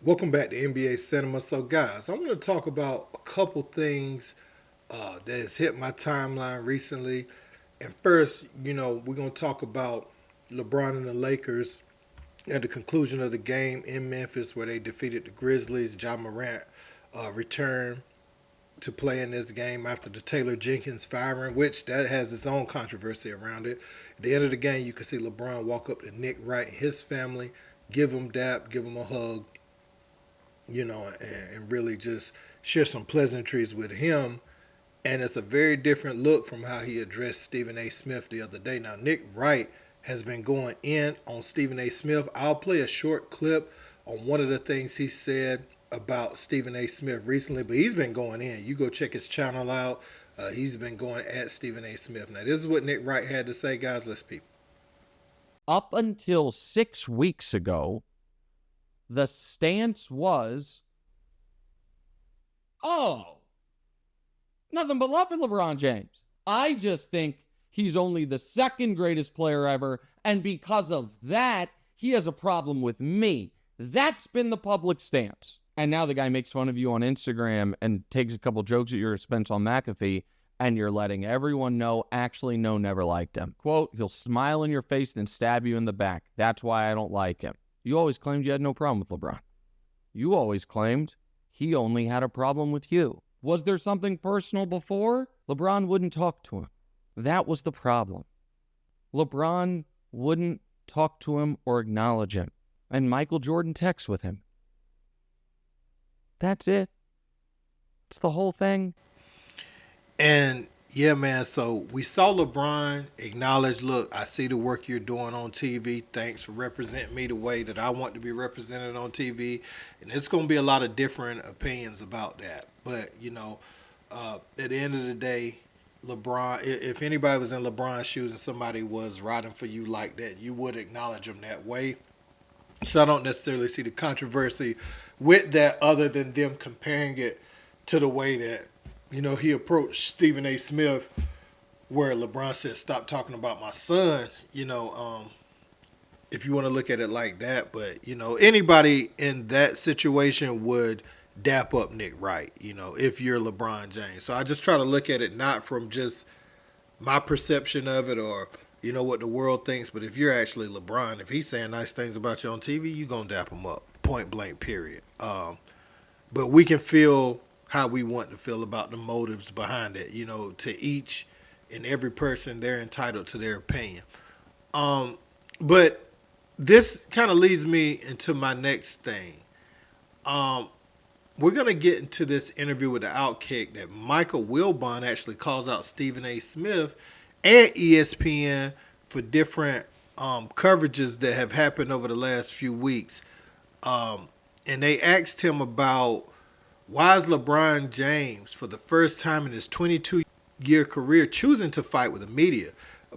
Welcome back to NBA Cinema. So, guys, I want to talk about a couple things that has hit my timeline recently. And first, we're going to talk about LeBron and the Lakers at the conclusion of the game in Memphis where they defeated the Grizzlies. Ja Morant returned to play in this game after the Taylor Jenkins firing, which that has its own controversy around it. At the end of the game, you can see LeBron walk up to Nick Wright and his family, give him dap, give him a hug, and really just share some pleasantries with him. And it's a very different look from how he addressed Stephen A. Smith the other day. Now, Nick Wright has been going in on Stephen A. Smith. I'll play a short clip on one of the things he said about Stephen A. Smith recently, but he's been going in. You go check his channel out. He's been going at Stephen A. Smith. Now, this is what Nick Wright had to say, guys. Let's peep. Up until 6 weeks ago, the stance was, oh, nothing but love for LeBron James. I just think he's only the second greatest player ever, and because of that, he has a problem with me. That's been the public stance. And now the guy makes fun of you on Instagram and takes a couple jokes at your expense on McAfee, and you're letting everyone know, actually, no, never liked him. Quote, he'll smile in your face and stab you in the back. That's why I don't like him. You always claimed you had no problem with LeBron. You always claimed he only had a problem with you. Was there something personal before? LeBron wouldn't talk to him. That was the problem. LeBron wouldn't talk to him or acknowledge him. And Michael Jordan texts with him. That's it. It's the whole thing. And yeah, man, so we saw LeBron acknowledge, look, I see the work you're doing on TV. Thanks for representing me the way that I want to be represented on TV. And it's going to be a lot of different opinions about that. But, at the end of the day, LeBron, if anybody was in LeBron's shoes and somebody was riding for you like that, you would acknowledge them that way. So I don't necessarily see the controversy with that other than them comparing it to the way that, he approached Stephen A. Smith where LeBron said, stop talking about my son, if you want to look at it like that. But, anybody in that situation would dap up Nick Wright, if you're LeBron James. So I just try to look at it not from just my perception of it or, what the world thinks, but if you're actually LeBron, if he's saying nice things about you on TV, you're going to dap him up, point blank, period. But we can feel how we want to feel about the motives behind it. To each and every person, they're entitled to their opinion. But this kind of leads me into my next thing. We're going to get into this interview with the Outkick that Michael Wilbon actually calls out Stephen A. Smith and ESPN for different coverages that have happened over the last few weeks. And they asked him about why is LeBron James, for the first time in his 22-year career, choosing to fight with the media?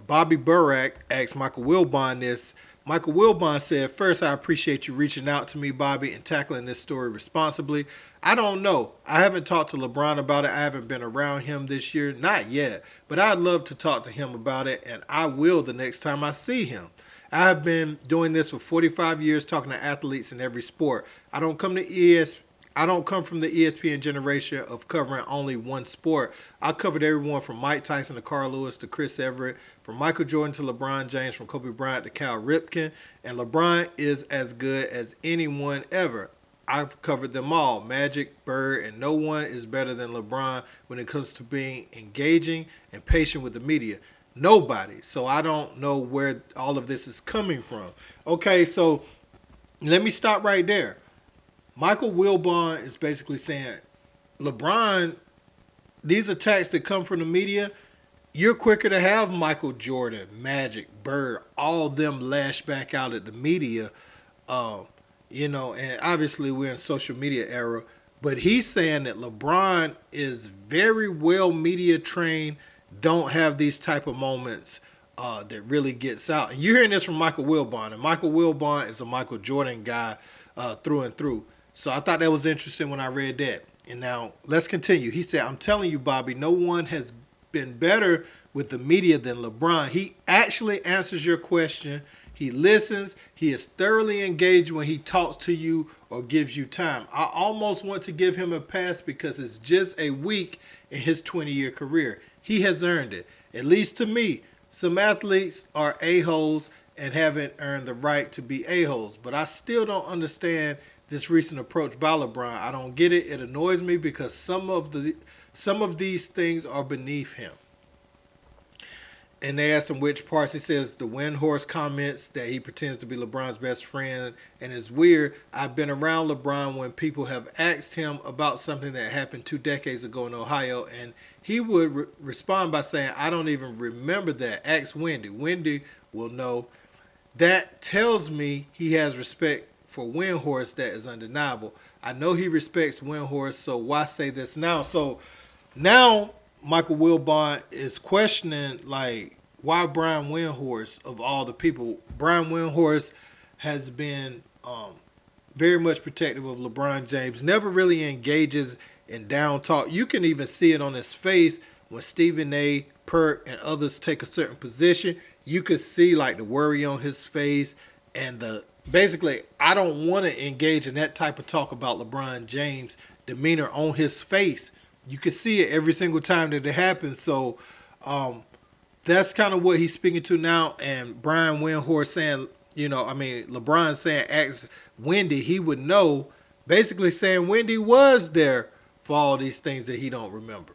Bobby Burak asked Michael Wilbon this. Michael Wilbon said, first, I appreciate you reaching out to me, Bobby, and tackling this story responsibly. I don't know. I haven't talked to LeBron about it. I haven't been around him this year. Not yet. But I'd love to talk to him about it, and I will the next time I see him. I have been doing this for 45 years, talking to athletes in every sport. I don't come from the ESPN generation of covering only one sport. I covered everyone from Mike Tyson to Carl Lewis to Chris Everett, from Michael Jordan to LeBron James, from Kobe Bryant to Cal Ripken, and LeBron is as good as anyone ever. I've covered them all, Magic, Bird, and no one is better than LeBron when it comes to being engaging and patient with the media. Nobody. So I don't know where all of this is coming from. Okay, so let me stop right there. Michael Wilbon is basically saying, LeBron, these attacks that come from the media, you're quicker to have Michael Jordan, Magic, Bird, all of them lash back out at the media, and obviously we're in social media era, but he's saying that LeBron is very well media trained, don't have these type of moments that really gets out. And you're hearing this from Michael Wilbon, and Michael Wilbon is a Michael Jordan guy through and through. So I thought that was interesting when I read that. And now let's continue. He said, I'm telling you, Bobby, no one has been better with the media than LeBron. He actually answers your question. He listens. He is thoroughly engaged when he talks to you or gives you time. I almost want to give him a pass because it's just a week in his 20-year career. He has earned it, at least to me. Some athletes are a-holes and haven't earned the right to be a-holes, but I still don't understand this recent approach by LeBron. I don't get it. It annoys me because some of these things are beneath him. And they asked him which parts. He says the Windhorse comments that he pretends to be LeBron's best friend. And it's weird. I've been around LeBron when people have asked him about something that happened 2 decades ago in Ohio. And he would respond by saying, I don't even remember that. Ask Wendy. Wendy will know. That tells me he has respect for Windhorse that is undeniable. I know he respects Windhorse, so why say this now? So now Michael Wilbon is questioning, like, why Brian Windhorse of all the people. Brian Windhorse has been very much protective of LeBron James, never really engages in down talk. You can even see it on his face when Stephen A, Perk, and others take a certain position. You could see like the worry on his face and the basically, I don't want to engage in that type of talk about LeBron James' demeanor on his face. You can see it every single time that it happens. So that's kind of what he's speaking to now. And Brian Windhorse saying, LeBron saying, ask Wendy, he would know. Basically saying Wendy was there for all these things that he don't remember.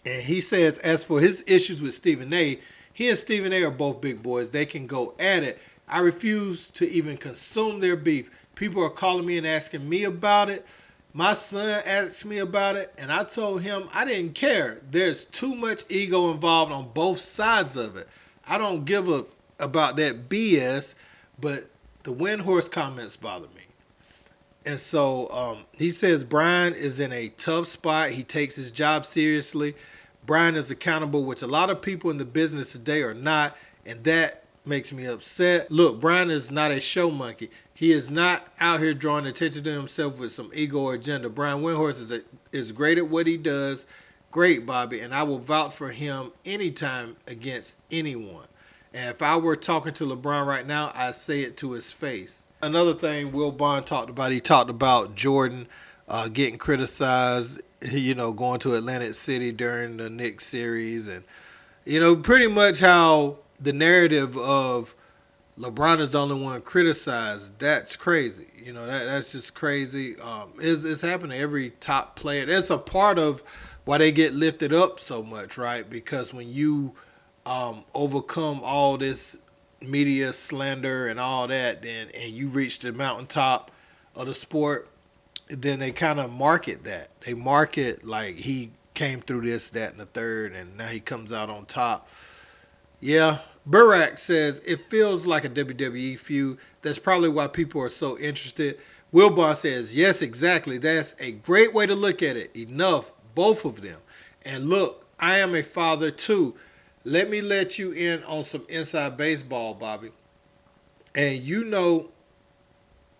And he says, as for his issues with Stephen A, he and Stephen A are both big boys. They can go at it. I refuse to even consume their beef. People are calling me and asking me about it. My son asked me about it, and I told him I didn't care. There's too much ego involved on both sides of it. I don't give a about that BS, but the Windhorse comments bother me. And so he says Brian is in a tough spot. He takes his job seriously. Brian is accountable, which a lot of people in the business today are not, and that makes me upset. Look, Brian is not a show monkey. He is not out here drawing attention to himself with some ego or agenda. Brian Windhorse is great at what he does. Great, Bobby, and I will vouch for him anytime against anyone. And if I were talking to LeBron right now, I'd say it to his face. Another thing Wilbon talked about, he talked about Jordan getting criticized, going to Atlantic City during the Knicks series. And, pretty much how the narrative of LeBron is the only one criticized, that's crazy. That's just crazy. It's happened to every top player. That's a part of why they get lifted up so much, right? Because when you overcome all this media slander and all that, and you reach the mountaintop of the sport, then they kind of market that. They market like he came through this, that, and the third, and now he comes out on top. Yeah, Burak says it feels like a WWE feud. That's probably why people are so interested. Wilbon says, yes, exactly. That's a great way to look at it. Enough, both of them. And look, I am a father too. Let me let you in on some inside baseball, Bobby. And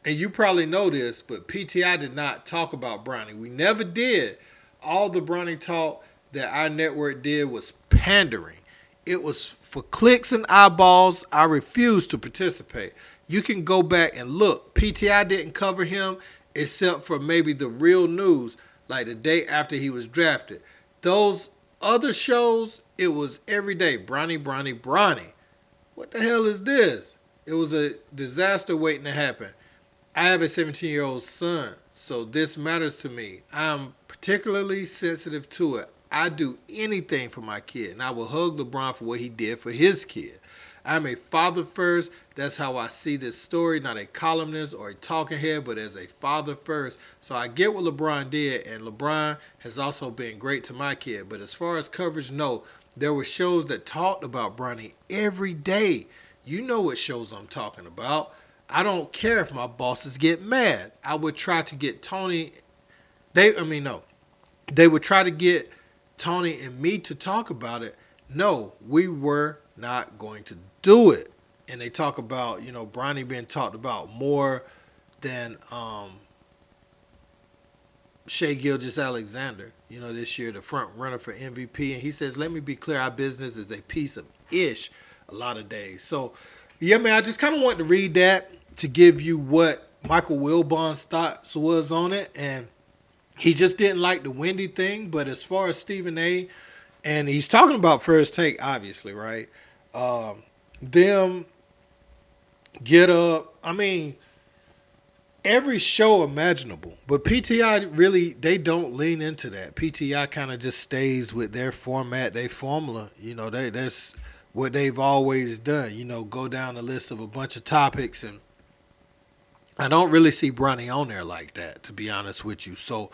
and you probably know this, but PTI did not talk about Bronny. We never did. All the Bronny talk that our network did was pandering. It was for clicks and eyeballs. I refuse to participate. You can go back and look. PTI didn't cover him except for maybe the real news, like the day after he was drafted. Those other shows, it was every day. Bronny, Bronny, Bronny. What the hell is this? It was a disaster waiting to happen. I have a 17-year-old son, so this matters to me. I'm particularly sensitive to it. I do anything for my kid, and I will hug LeBron for what he did for his kid. I'm a father first. That's how I see this story, not a columnist or a talking head, but as a father first. So I get what LeBron did, and LeBron has also been great to my kid. But as far as coverage, no. There were shows that talked about Bronny every day. You know what shows I'm talking about. I don't care if my bosses get mad. I would try to get Tony. They would try to get Tony and me to talk about it. No, we were not going to do it. And they talk about, Bronny being talked about more than Shai Gilgeous-Alexander, this year, the front runner for MVP. And he says, let me be clear, our business is a piece of ish a lot of days. So Yeah, man, I just kind of wanted to read that to give you what Michael Wilbon's thoughts was on it, and he just didn't like the Wendy thing. But as far as Stephen A, and he's talking about First Take, obviously, right? Them get up. I mean, every show imaginable, but PTI really they don't lean into that. PTI kind of just stays with their format, their formula. That's what they've always done. Go down the list of a bunch of topics, and I don't really see Bronny on there like that, to be honest with you. So,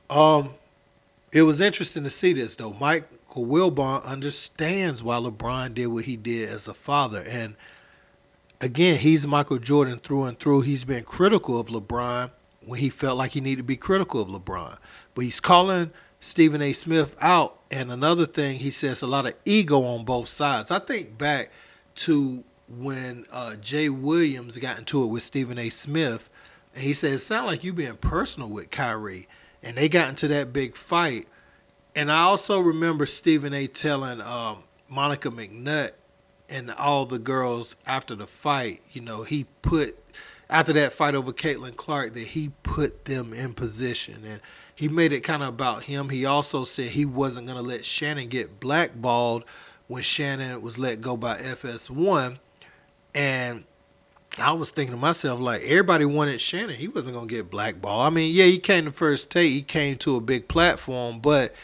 um, it was interesting to see this though. Michael Wilbon understands why LeBron did what he did as a father, and again, he's Michael Jordan through and through. He's been critical of LeBron when he felt like he needed to be critical of LeBron. But he's calling Stephen A. Smith out. And another thing, he says a lot of ego on both sides. I think back to when Jay Williams got into it with Stephen A. Smith, and he said, it sounded like you being personal with Kyrie. And they got into that big fight. And I also remember Stephen A. telling Monica McNutt and all the girls after the fight, he put after that fight over Caitlin Clark that he put them in position and he made it kind of about him. He also said he wasn't going to let Shannon get blackballed when Shannon was let go by FS1. And I was thinking to myself, like, everybody wanted Shannon. He wasn't going to get blackballed. I mean, yeah, he came to First Take. He came to a big platform, but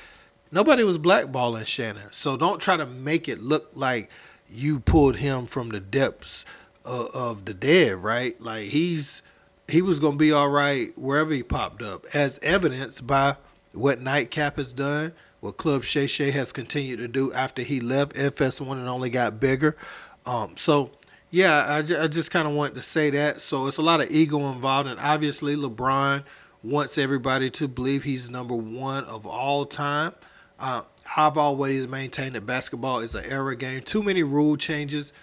nobody was blackballing Shannon. So don't try to make it look like you pulled him from the depths of the dead, right? Like he was gonna be all right wherever he popped up, as evidenced by what Nightcap has done, what Club Shay Shay has continued to do after he left FS1 and only got bigger. So yeah, I just kind of wanted to say that. So it's a lot of ego involved, and obviously LeBron wants everybody to believe he's number one of all time. I've always maintained that basketball is an era game. Too many rule changes,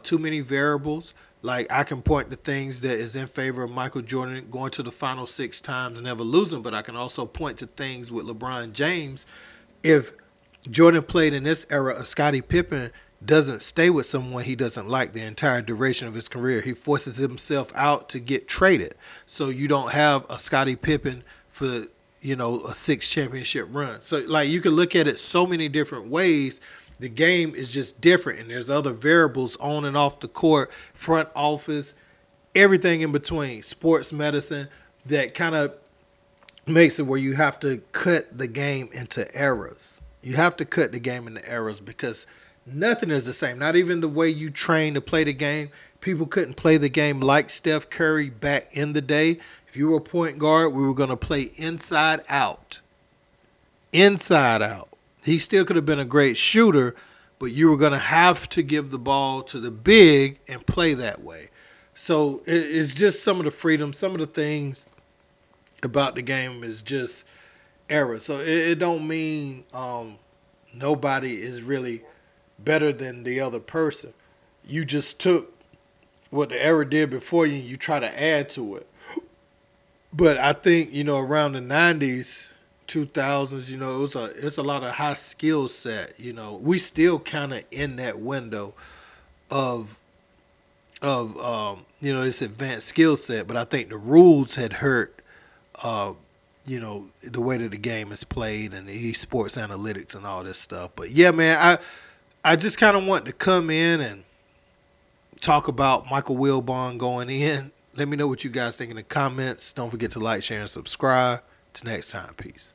too many variables. Like I can point to things that is in favor of Michael Jordan going to the final 6 times and never losing, but I can also point to things with LeBron James. If Jordan played in this era, a Scottie Pippen doesn't stay with someone he doesn't like the entire duration of his career. He forces himself out to get traded. So you don't have a Scottie Pippen for a 6 championship run. So like you can look at it so many different ways. The game is just different, and there's other variables on and off the court, front office, everything in between, sports medicine, that kind of makes it where you have to cut the game into eras. You have to cut the game into eras because nothing is the same. Not even the way you train to play the game. People couldn't play the game like Steph Curry back in the day. If you were a point guard, we were going to play inside out. Inside out. He still could have been a great shooter, but you were going to have to give the ball to the big and play that way. So it's just some of the freedom, some of the things about the game is just era. So it don't mean nobody is really better than the other person. You just took what the era did before you and you try to add to it. But I think, around the 90s, 2000s, it's a lot of high skill set. We still kind of in that window of this advanced skill set, but I think the rules had hurt the way that the game is played and the esports analytics and all this stuff. But yeah, man, I just kind of want to come in and talk about Michael Wilbon going in. Let me know what you guys think in the comments. Don't forget to like, share, and subscribe. Till next time, peace.